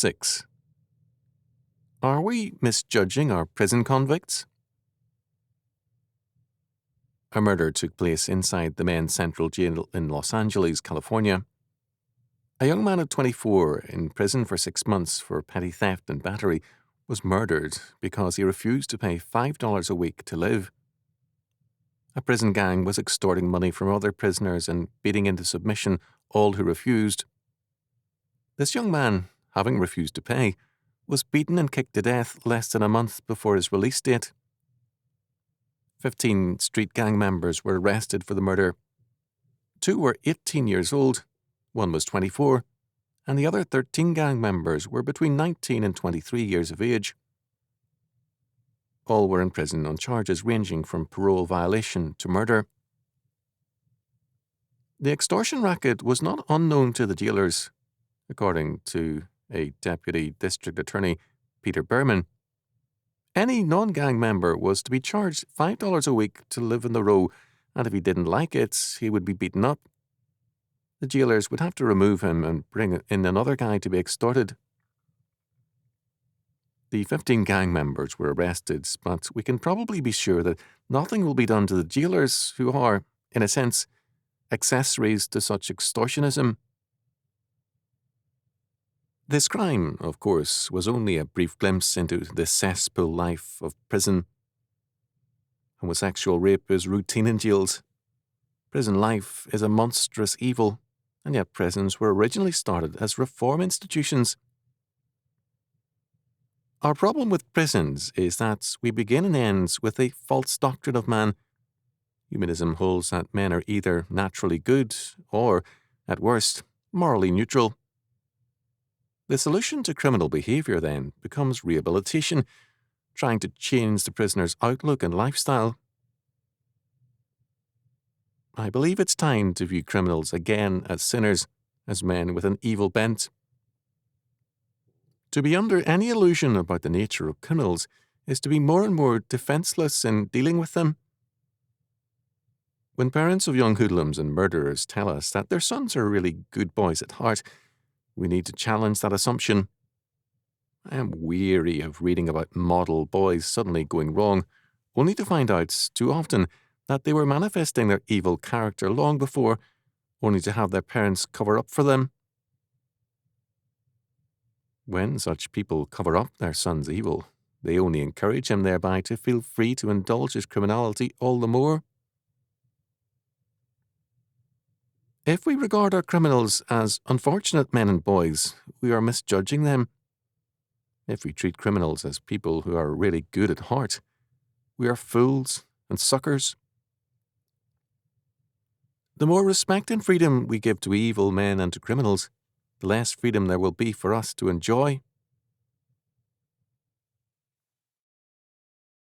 6. Are we misjudging our prison convicts? A murder took place inside the men's central jail in Los Angeles, California. A young man of 24, in prison for 6 months for petty theft and battery, was murdered because he refused to pay $5 a week to live. A prison gang was extorting money from other prisoners and beating into submission all who refused. This young man, having refused to pay, was beaten and kicked to death less than a month before his release date. 15 street gang members were arrested for the murder. 2 were 18 years old, 1 was 24, and the other 13 gang members were between 19 and 23 years of age. All were in prison on charges ranging from parole violation to murder. The extortion racket was not unknown to the jailers, according to a deputy district attorney, Peter Berman. Any non-gang member was to be charged $5 a week to live in the row, and if he didn't like it, he would be beaten up. The jailers would have to remove him and bring in another guy to be extorted. The 15 gang members were arrested, but we can probably be sure that nothing will be done to the jailers who are, in a sense, accessories to such extortionism. This crime, of course, was only a brief glimpse into the cesspool life of prison. Homosexual rape is routine in jails. Prison life is a monstrous evil, and yet prisons were originally started as reform institutions. Our problem with prisons is that we begin and end with a false doctrine of man. Humanism holds that men are either naturally good or, at worst, morally neutral. The solution to criminal behavior, then, becomes rehabilitation, trying to change the prisoner's outlook and lifestyle. I believe it's time to view criminals again as sinners, as men with an evil bent. To be under any illusion about the nature of criminals is to be more and more defenseless in dealing with them. When parents of young hoodlums and murderers tell us that their sons are really good boys at heart, we need to challenge that assumption. I am weary of reading about model boys suddenly going wrong, only to find out, too often, that they were manifesting their evil character long before, only to have their parents cover up for them. When such people cover up their son's evil, they only encourage him thereby to feel free to indulge his criminality all the more. If we regard our criminals as unfortunate men and boys, we are misjudging them. If we treat criminals as people who are really good at heart, we are fools and suckers. The more respect and freedom we give to evil men and to criminals, the less freedom there will be for us to enjoy.